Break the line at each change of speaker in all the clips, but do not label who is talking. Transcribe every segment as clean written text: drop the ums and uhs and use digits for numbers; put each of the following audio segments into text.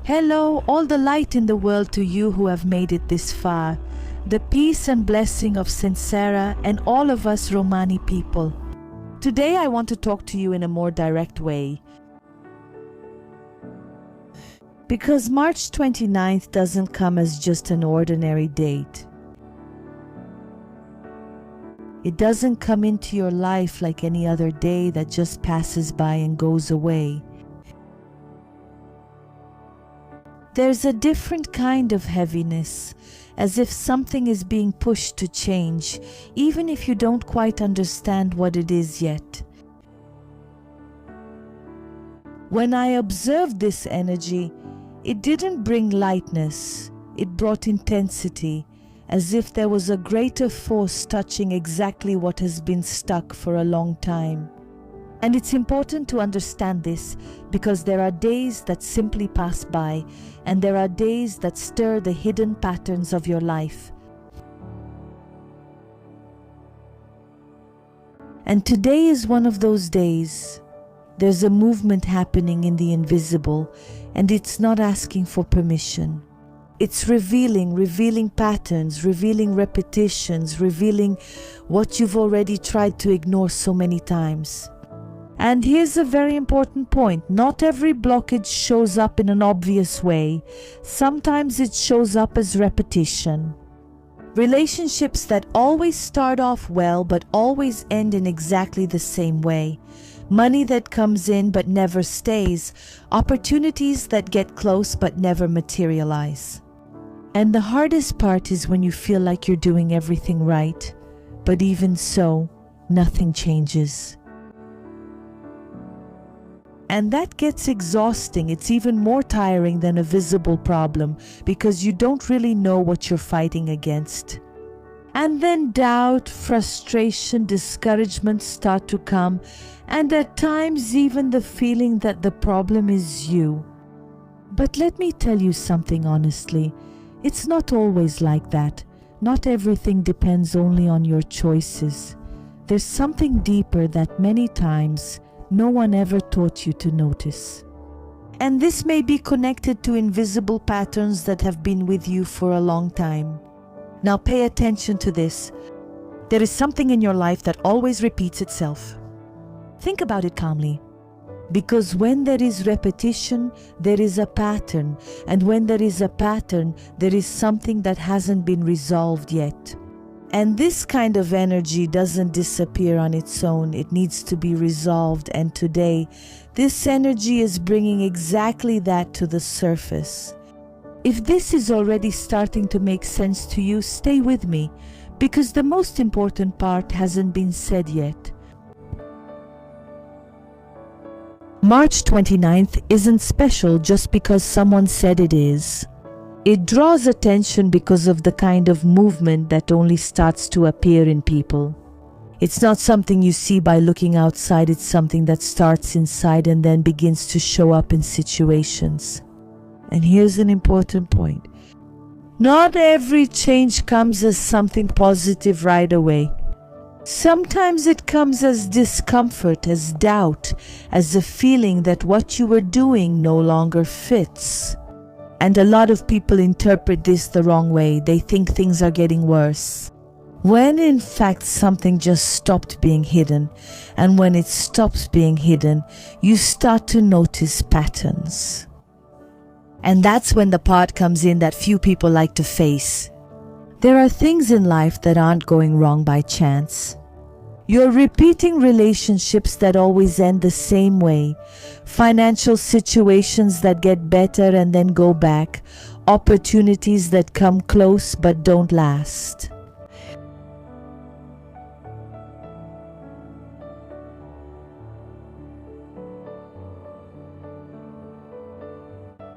Hello, all the light in the world to you who have made it this far. The peace and blessing of Sincera and all of us Romani people. Today I want to talk to you in a more direct way. Because March 29th doesn't come as just an ordinary date. It doesn't come into your life like any other day that just passes by and goes away. There's a different kind of heaviness, as if something is being pushed to change, even if you don't quite understand what it is yet. When I observed this energy, it didn't bring lightness, it brought intensity, as if there was a greater force touching exactly what has been stuck for a long time. And it's important to understand this because there are days that simply pass by and there are days that stir the hidden patterns of your life. And today is one of those days. There's a movement happening in the invisible, and it's not asking for permission. It's revealing patterns, revealing repetitions, revealing what you've already tried to ignore so many times. And here's a very important point. Not every blockage shows up in an obvious way. Sometimes it shows up as repetition. Relationships that always start off well but always end in exactly the same way. Money that comes in but never stays. Opportunities that get close but never materialize. And the hardest part is when you feel like you're doing everything right, but even so, nothing changes. And that gets exhausting. It's even more tiring than a visible problem because you don't really know what you're fighting against. And then doubt, frustration, discouragement start to come, and at times even the feeling that the problem is you. But let me tell you something honestly. It's not always like that. Not everything depends only on your choices. There's something deeper that many times no one ever taught you to notice. And this may be connected to invisible patterns that have been with you for a long time. Now pay attention to this. There is something in your life that always repeats itself. Think about it calmly. Because when there is repetition, there is a pattern. And when there is a pattern, there is something that hasn't been resolved yet. And this kind of energy doesn't disappear on its own. It needs to be resolved. And today, this energy is bringing exactly that to the surface. If this is already starting to make sense to you, stay with me, because the most important part hasn't been said yet. March 29th isn't special just because someone said it is. It draws attention because of the kind of movement that only starts to appear in people. It's not something you see by looking outside, it's something that starts inside and then begins to show up in situations. And here's an important point. Not every change comes as something positive right away. Sometimes it comes as discomfort, as doubt, as a feeling that what you were doing no longer fits. And a lot of people interpret this the wrong way. They think things are getting worse. When in fact something just stopped being hidden. And when it stops being hidden, you start to notice patterns. And that's when the part comes in that few people like to face. There are things in life that aren't going wrong by chance. You're repeating relationships that always end the same way, financial situations that get better and then go back, opportunities that come close but don't last.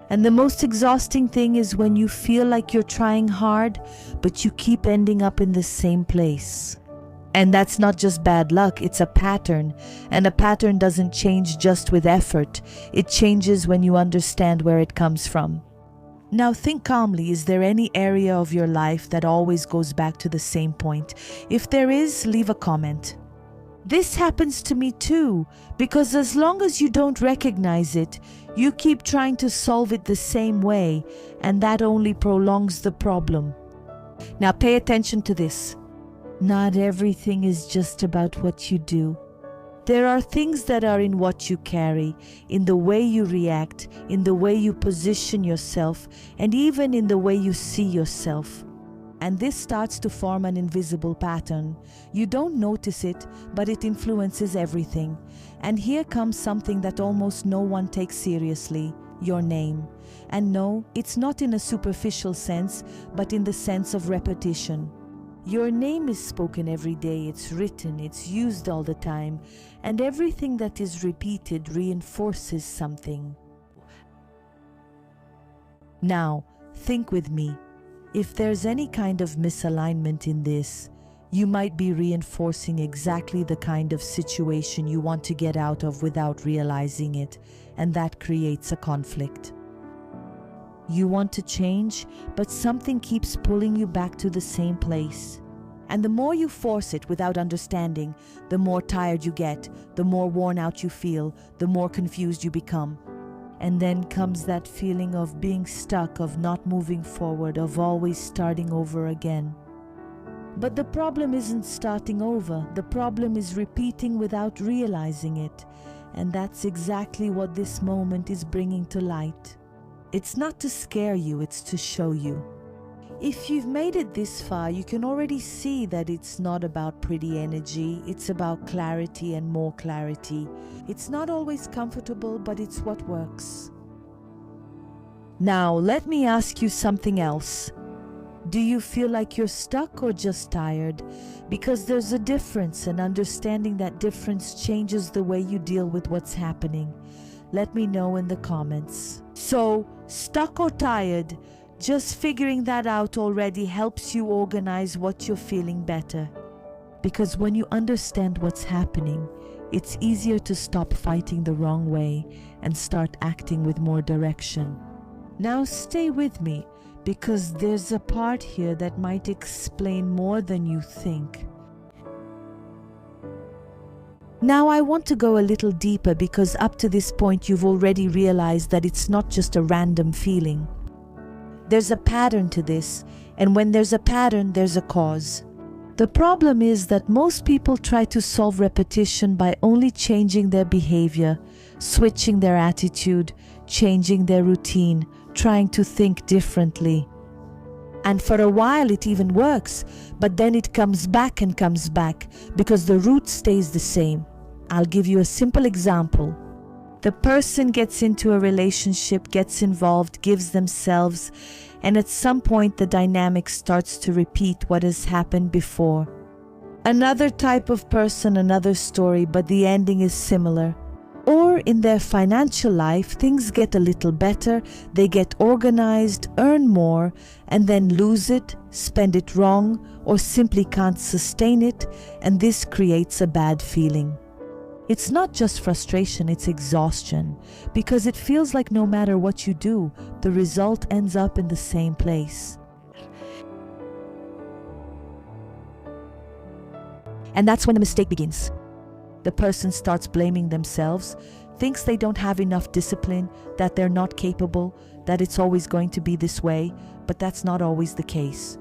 And the most exhausting thing is when you feel like you're trying hard, but you keep ending up in the same place. And that's not just bad luck, it's a pattern. And a pattern doesn't change just with effort. It changes when you understand where it comes from. Now think calmly, is there any area of your life that always goes back to the same point? If there is, leave a comment. This happens to me too, because as long as you don't recognize it, You keep trying to solve it the same way, and that only prolongs the problem. Now pay attention to this. Not everything is just about what you do. There are things that are in what you carry, in the way you react, in the way you position yourself, and even in the way you see yourself. And this starts to form an invisible pattern. You don't notice it, but it influences everything. And here comes something that almost no one takes seriously: your name. And no, it's not in a superficial sense, but in the sense of repetition. Your name is spoken every day, it's written, it's used all the time, and everything that is repeated reinforces something. Now, think with me. If there's any kind of misalignment in this, you might be reinforcing exactly the kind of situation you want to get out of without realizing it, and that creates a conflict. You want to change, but something keeps pulling you back to the same place. And the more you force it without understanding, the more tired you get, the more worn out you feel, the more confused you become. And then comes that feeling of being stuck, of not moving forward, of always starting over again. But the problem isn't starting over. The problem is repeating without realizing it. And that's exactly what this moment is bringing to light. It's not to scare you, it's to show you. If you've made it this far, you can already see that it's not about pretty energy, it's about clarity and more clarity. It's not always comfortable, but it's what works. Now, let me ask you something else. Do you feel like you're stuck or just tired? Because there's a difference, and understanding that difference changes the way you deal with what's happening. Let me know in the comments. So, stuck or tired? Just figuring that out already helps you organize what you're feeling better. Because when you understand what's happening, it's easier to stop fighting the wrong way and start acting with more direction. Now stay with me, because there's a part here that might explain more than you think. Now I want to go a little deeper, because up to this point you've already realized that it's not just a random feeling. There's a pattern to this, and when there's a pattern, there's a cause. The problem is that most people try to solve repetition by only changing their behavior, switching their attitude, changing their routine, trying to think differently. And for a while it even works, but then it comes back and comes back because the root stays the same. I'll give you a simple example. The person gets into a relationship, gets involved, gives themselves, and at some point the dynamic starts to repeat what has happened before. Another type of person, another story, but the ending is similar. Or in their financial life, things get a little better, they get organized, earn more, and then lose it, spend it wrong, or simply can't sustain it, and this creates a bad feeling. It's not just frustration, it's exhaustion, because it feels like no matter what you do, the result ends up in the same place. And that's when the mistake begins. The person starts blaming themselves, thinks they don't have enough discipline, that they're not capable, that it's always going to be this way, but that's not always the case.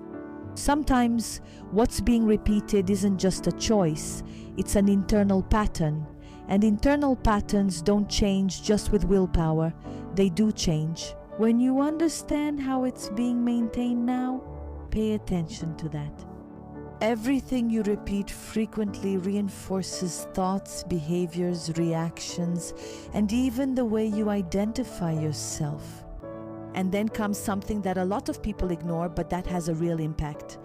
Sometimes what's being repeated isn't just a choice, it's an internal pattern. And internal patterns don't change just with willpower, they do change. When you understand how it's being maintained now, pay attention to that. Everything you repeat frequently reinforces thoughts, behaviors, reactions, and even the way you identify yourself. And then comes something that a lot of people ignore, but that has a real impact.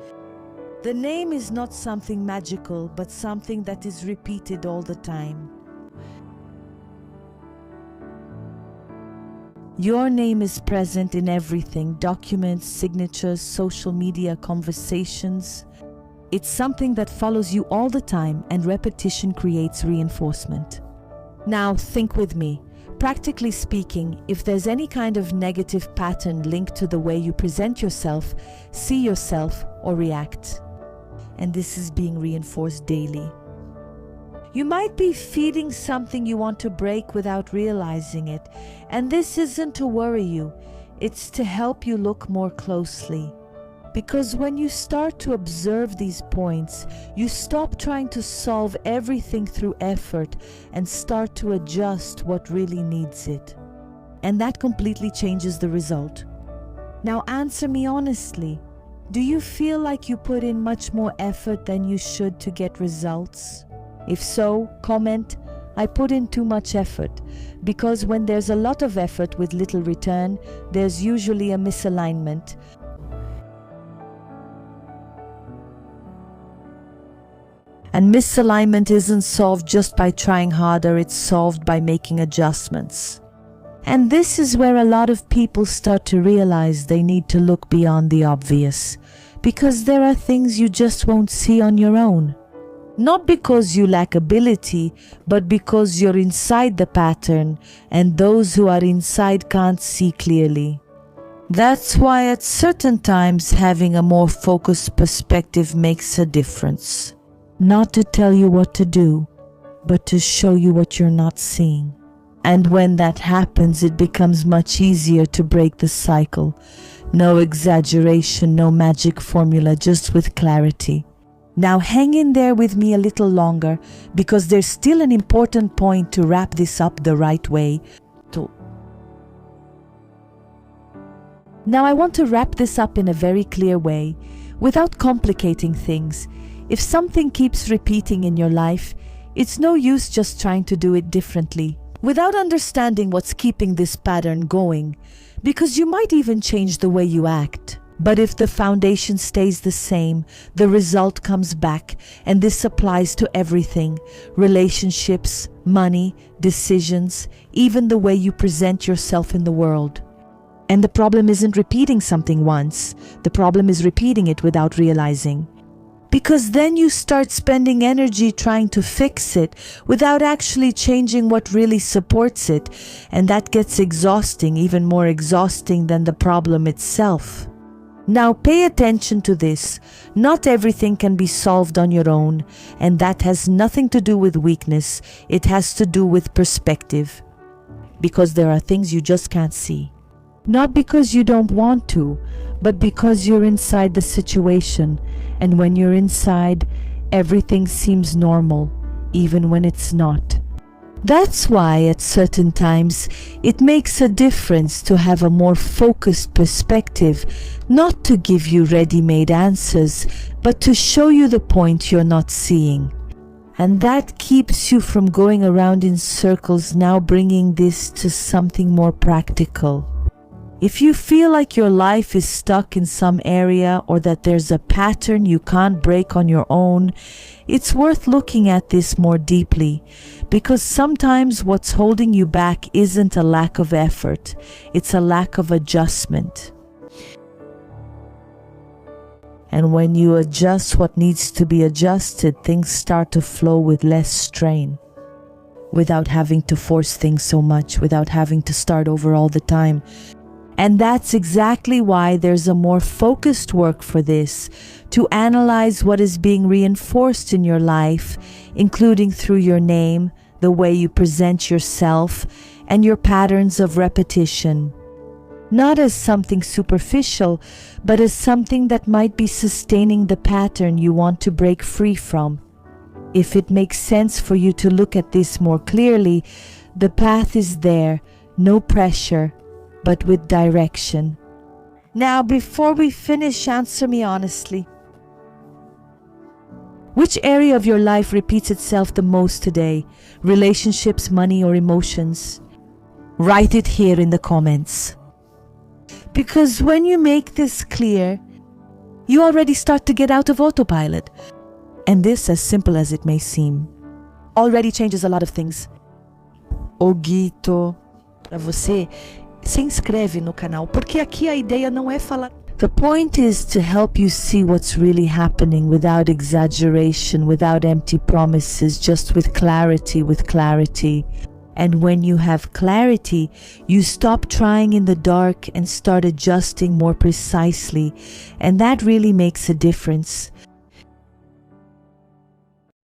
The name is not something magical, but something that is repeated all the time. Your name is present in everything: documents, signatures, social media, conversations. It's something that follows you all the time, and repetition creates reinforcement. Now think with me. Practically speaking, if there's any kind of negative pattern linked to the way you present yourself, see yourself, or react, and this is being reinforced daily, You might be feeding something you want to break without realizing it, and this isn't to worry you, it's to help you look more closely. Because when you start to observe these points, you stop trying to solve everything through effort and start to adjust what really needs it. And that completely changes the result. Now answer me honestly. Do you feel like you put in much more effort than you should to get results? If so, comment, I put in too much effort, because when there's a lot of effort with little return, there's usually a misalignment. And misalignment isn't solved just by trying harder, it's solved by making adjustments. And this is where a lot of people start to realize they need to look beyond the obvious, because there are things you just won't see on your own. Not because you lack ability, but because you're inside the pattern, and those who are inside can't see clearly. That's why at certain times having a more focused perspective makes a difference. Not to tell you what to do, but to show you what you're not seeing. And when that happens, it becomes much easier to break the cycle. No exaggeration, no magic formula, just with clarity. Now hang in there with me a little longer, because there's still an important point to wrap this up the right way. Now I want to wrap this up in a very clear way, without complicating things. If something keeps repeating in your life, it's no use just trying to do it differently, without understanding what's keeping this pattern going, because you might even change the way you act. But if the foundation stays the same, the result comes back, and this applies to everything: relationships, money, decisions, even the way you present yourself in the world. And the problem isn't repeating something once, the problem is repeating it without realizing. Because then you start spending energy trying to fix it without actually changing what really supports it, and that gets exhausting, even more exhausting than the problem itself. Now pay attention to this. Not everything can be solved on your own, and that has nothing to do with weakness, it has to do with perspective. Because there are things you just can't see. Not because you don't want to, but because you're inside the situation. And when you're inside, everything seems normal, even when it's not. That's why at certain times it makes a difference to have a more focused perspective, not to give you ready-made answers, but to show you the point you're not seeing. And that keeps you from going around in circles, now bringing this to something more practical. If you feel like your life is stuck in some area, or that there's a pattern you can't break on your own, it's worth looking at this more deeply, because sometimes what's holding you back isn't a lack of effort, it's a lack of adjustment. And when you adjust what needs to be adjusted, things start to flow with less strain, without having to force things so much, without having to start over all the time. And that's exactly why there's a more focused work for this, to analyze what is being reinforced in your life, including through your name, the way you present yourself, and your patterns of repetition. Not as something superficial, but as something that might be sustaining the pattern you want to break free from. If it makes sense for you to look at this more clearly, the path is there, no pressure, but with direction. Now, before we finish, answer me honestly. Which area of your life repeats itself the most today? Relationships, money, or emotions? Write it here in the comments. Because when you make this clear, you already start to get out of autopilot. And this, as simple as it may seem, already changes a lot of things. Oguito, para você, se inscreve no canal, porque aqui a ideia não é falar. The point is to help you see what's really happening without exaggeration, without empty promises, just with clarity, And when you have clarity, you stop trying in the dark and start adjusting more precisely. And that really makes a difference.